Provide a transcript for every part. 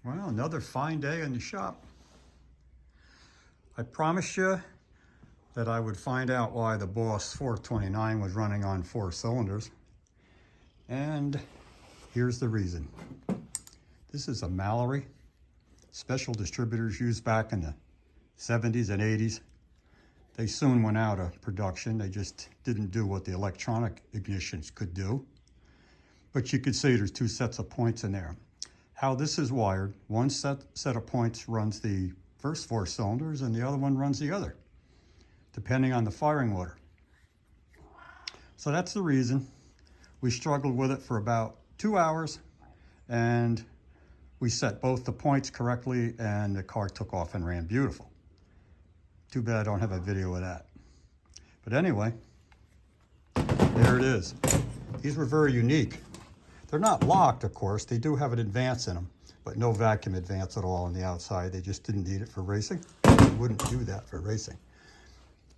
Well, another fine day in the shop. I promised you that I would find out why the Boss 429 was running on 4 cylinders. And here's the reason. This is a Mallory. Special distributors used back in the 70s and 80s. They soon went out of production. They just didn't do what the electronic ignitions could do. But you could see there's 2 sets of points in there. How this is wired, one set of points runs the first 4 cylinders and the other one runs the other, depending on the firing order. So that's the reason. We struggled with it for about 2 hours, and we set both the points correctly, and the car took off and ran beautiful. Too bad I don't have a video of that. But anyway, there it is. These were very unique. They're not locked, of course. They do have an advance in them, but no vacuum advance at all on the outside. They just didn't need it for racing. They wouldn't do that for racing.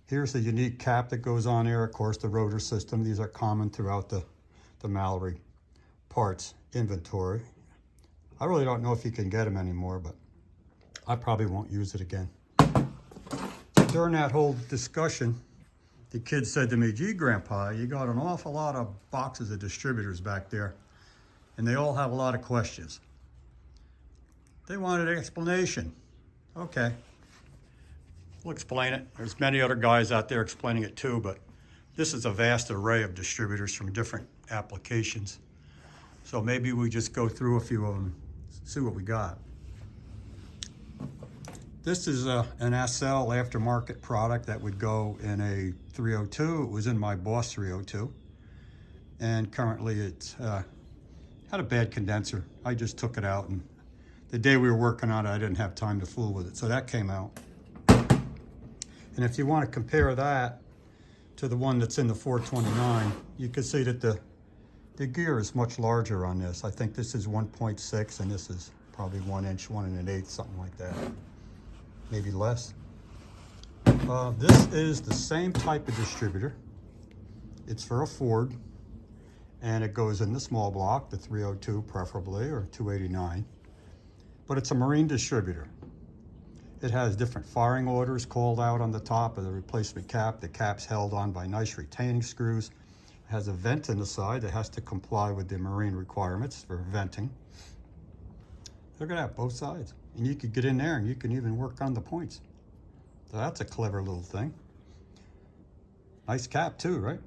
Here's the unique cap that goes on here. Of course, the rotor system. These are common throughout the Mallory parts inventory. I really don't know if you can get them anymore, but I probably won't use it again. During that whole discussion, the kid said to me, "Gee, Grandpa, you got an awful lot of boxes of distributors back there, and they all have a lot of questions." They wanted an explanation. Okay, we'll explain it. There's many other guys out there explaining it too, but this is a vast array of distributors from different applications. So maybe we just go through a few of them, see what we got. This is an SL aftermarket product that would go in a 302. It was in my Boss 302. And currently it had a bad condenser. I just took it out, and the day we were working on it, I didn't have time to fool with it. So that came out. And if you want to compare that to the one that's in the 429, you can see that the gear is much larger on this. I think this is 1.6 and this is probably 1 inch, 1 1/8, something like that. Maybe less. This is the same type of distributor. It's for a Ford, and it goes in the small block, the 302 preferably, or 289. But it's a marine distributor. It has different firing orders called out on the top of the replacement cap. The cap's held on by nice retaining screws. It has a vent in the side that has to comply with the marine requirements for venting. Look at that, both sides. And you could get in there and you can even work on the points. So that's a clever little thing. Nice cap too, right?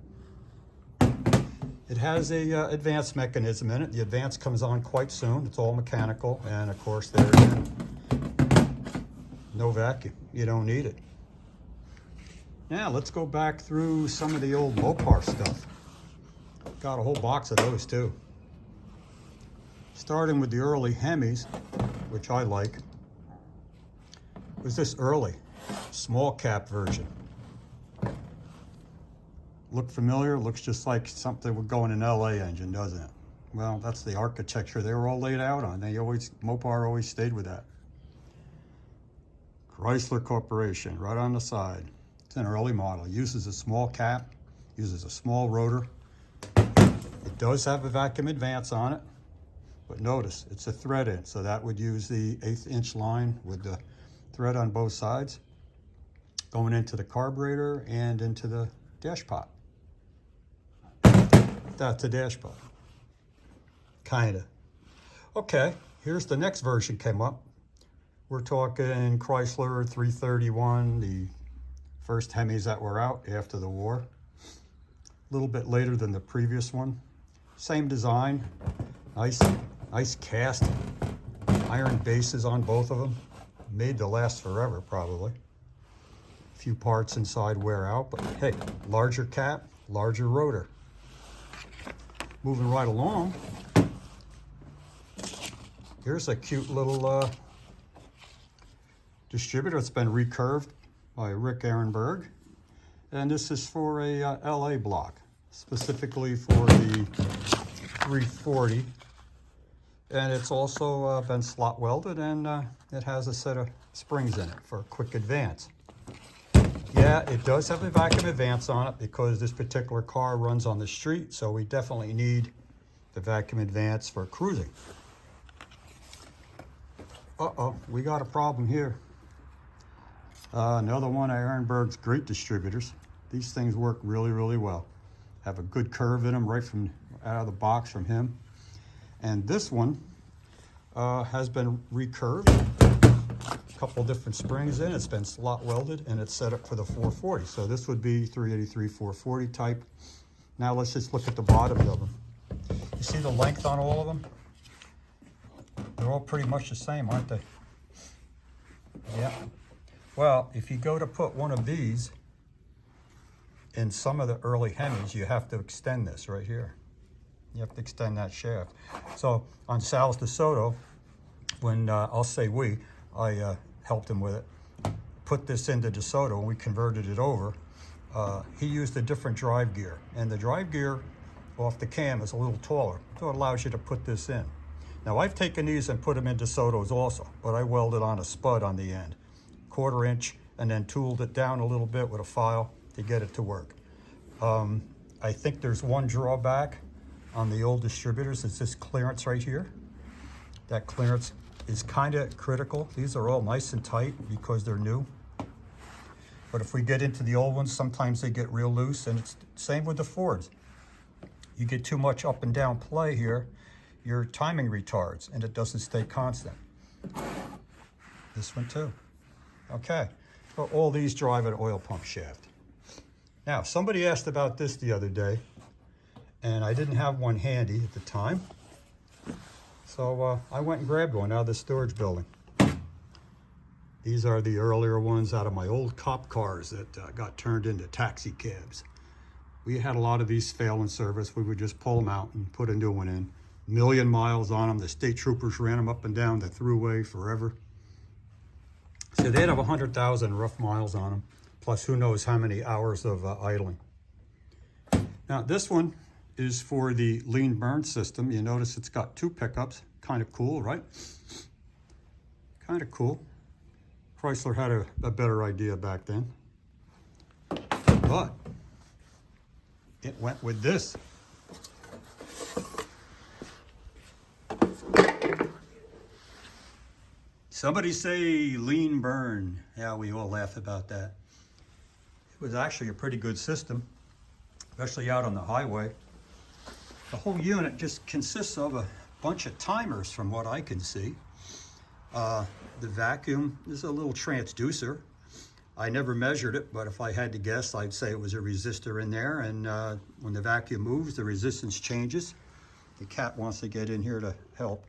It has a advance mechanism in it. The advance comes on quite soon. It's all mechanical, and of course there again, no vacuum. You don't need it. Now let's go back through some of the old Mopar stuff. Got a whole box of those too. Starting with the early Hemis, which I like. Was this early small cap version. Look familiar? Looks just like something would go in an LA engine, doesn't it? Well, that's the architecture they were all laid out on. Mopar always stayed with that. Chrysler Corporation, right on the side. It's an early model. Uses a small cap, uses a small rotor. It does have a vacuum advance on it, but notice it's a thread in, so that would use the 1/8 inch line with the thread on both sides, going into the carburetor and into the dash pot. That's a dash pot. Kinda. Okay, here's the next version came up. We're talking Chrysler 331, the first Hemis that were out after the war. A little bit later than the previous one. Same design, nice cast iron bases on both of them. Made to last forever, probably. A few parts inside wear out, but hey, larger cap, larger rotor. Moving right along, here's a cute little distributor that's been recurved by Rick Ehrenberg. And this is for a LA block, specifically for the 340. And it's also been slot welded, and it has a set of springs in it for quick advance. Yeah, it does have a vacuum advance on it because this particular car runs on the street, so we definitely need the vacuum advance for cruising. Uh-oh, we got a problem here. Another one of Ehrenberg's great distributors. These things work really, really well. Have a good curve in them right from out of the box from him. And this one has been recurved. A couple different springs in. It's been slot welded and it's set up for the 440. So this would be 383, 440 type. Now let's just look at the bottoms of them. You see the length on all of them? They're all pretty much the same, aren't they? Yeah. Well, if you go to put one of these in some of the early Hemis, you have to extend this right here. You have to extend that shaft. So on Sal's DeSoto, when I'll say I helped him with it, put this into DeSoto and we converted it over. He used a different drive gear, and the drive gear off the cam is a little taller, so it allows you to put this in. Now I've taken these and put them in DeSotos also, but I welded on a spud on the end, 1/4 inch, and then tooled it down a little bit with a file to get it to work. I think there's one drawback on the old distributors. It's this clearance right here. That clearance is kind of critical. These are all nice and tight because they're new. But if we get into the old ones, sometimes they get real loose, and it's the same with the Fords. You get too much up and down play here, your timing retards, and it doesn't stay constant. This one too. Okay, so all these drive an oil pump shaft. Now, somebody asked about this the other day, and I didn't have one handy at the time. So I went and grabbed one out of the storage building. These are the earlier ones out of my old cop cars that got turned into taxi cabs. We had a lot of these fail in service. We would just pull them out and put a new one in. 1,000,000 miles on them. The state troopers ran them up and down the thruway forever. So they'd have 100,000 rough miles on them, plus who knows how many hours of idling. Now this one is for the lean burn system. You notice it's got 2 pickups. Kind of cool, right? Kind of cool. Chrysler had a better idea back then. But it went with this. Somebody say lean burn. Yeah, we all laugh about that. It was actually a pretty good system, especially out on the highway. The whole unit just consists of a bunch of timers from what I can see. The vacuum is a little transducer. I never measured it, but if I had to guess, I'd say it was a resistor in there, and when the vacuum moves, the resistance changes. The cat wants to get in here to help.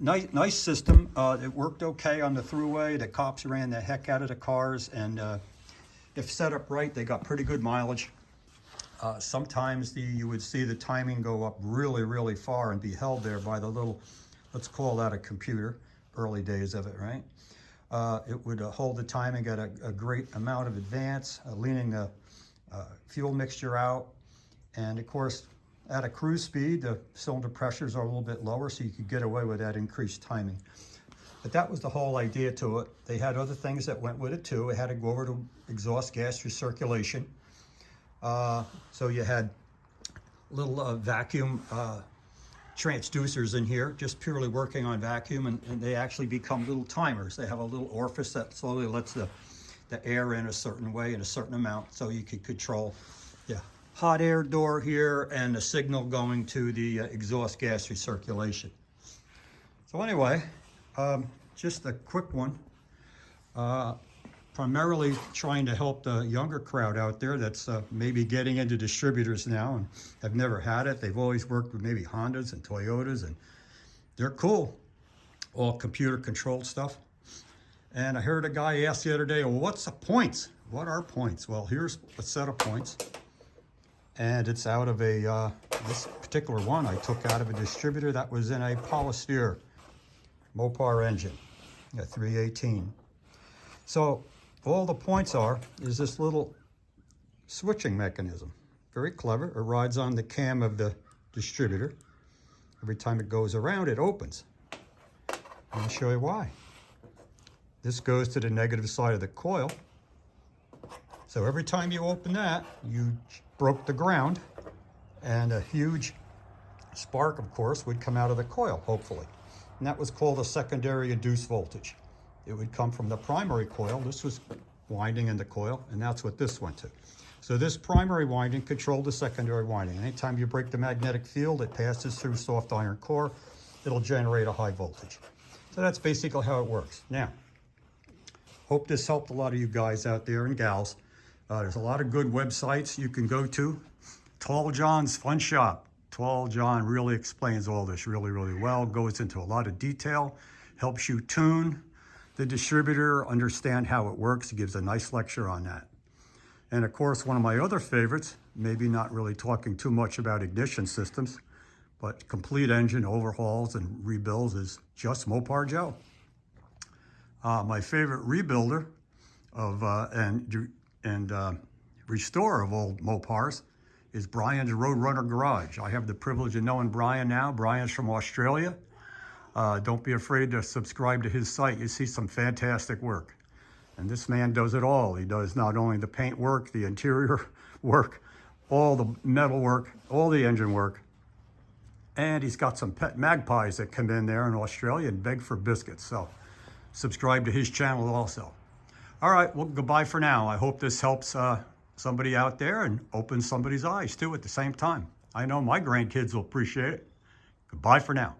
Nice system. It worked okay on the thruway. The cops ran the heck out of the cars, and if set up right, they got pretty good mileage. Sometimes you would see the timing go up really, really far and be held there by the little, let's call that a computer, early days of it, right? It would hold the timing at a great amount of advance, leaning the fuel mixture out. And of course, at a cruise speed, the cylinder pressures are a little bit lower, so you could get away with that increased timing. But that was the whole idea to it. They had other things that went with it too. It had to go over to exhaust gas recirculation. So you had little vacuum transducers in here, just purely working on vacuum, and they actually become little timers. They have a little orifice that slowly lets the air in a certain way in a certain amount, so you could control the hot air door here and the signal going to the exhaust gas recirculation. So anyway, just a quick one. Primarily trying to help the younger crowd out there that's maybe getting into distributors now and have never had it. They've always worked with maybe Hondas and Toyotas, and they're cool. All computer controlled stuff. And I heard a guy ask the other day, well, what's the points? What are points? Well, here's a set of points. And it's out of a, this particular one I took out of a distributor that was in a Polysphere Mopar engine, a 318. So all the points is this little switching mechanism. Very clever. It rides on the cam of the distributor. Every time it goes around, it opens. Let me show you why. This goes to the negative side of the coil. So every time you open that, you broke the ground, and a huge spark, of course, would come out of the coil, hopefully. and that was called a secondary induced voltage. It would come from the primary coil. This was winding in the coil, and that's what this went to. So this primary winding controlled the secondary winding. Anytime you break the magnetic field, it passes through soft iron core. It'll generate a high voltage. So that's basically how it works. Now, hope this helped a lot of you guys out there and gals. There's a lot of good websites you can go to. Tall John's Fun Shop. Tall John really explains all this really, really well, goes into a lot of detail, helps you tune the distributor, understand how it works. He gives a nice lecture on that. And of course, one of my other favorites, maybe not really talking too much about ignition systems, but complete engine overhauls and rebuilds, is Just Mopar Joe. My favorite rebuilder of and restorer of old Mopars is Brian's Roadrunner Garage. I have the privilege of knowing Brian now. Brian's from Australia. Don't be afraid to subscribe to his site. You see some fantastic work. And this man does it all. He does not only the paint work, the interior work, all the metal work, all the engine work. And he's got some pet magpies that come in there in Australia and beg for biscuits. So subscribe to his channel also. All right, well, goodbye for now. I hope this helps somebody out there and opens somebody's eyes too at the same time. I know my grandkids will appreciate it. Goodbye for now.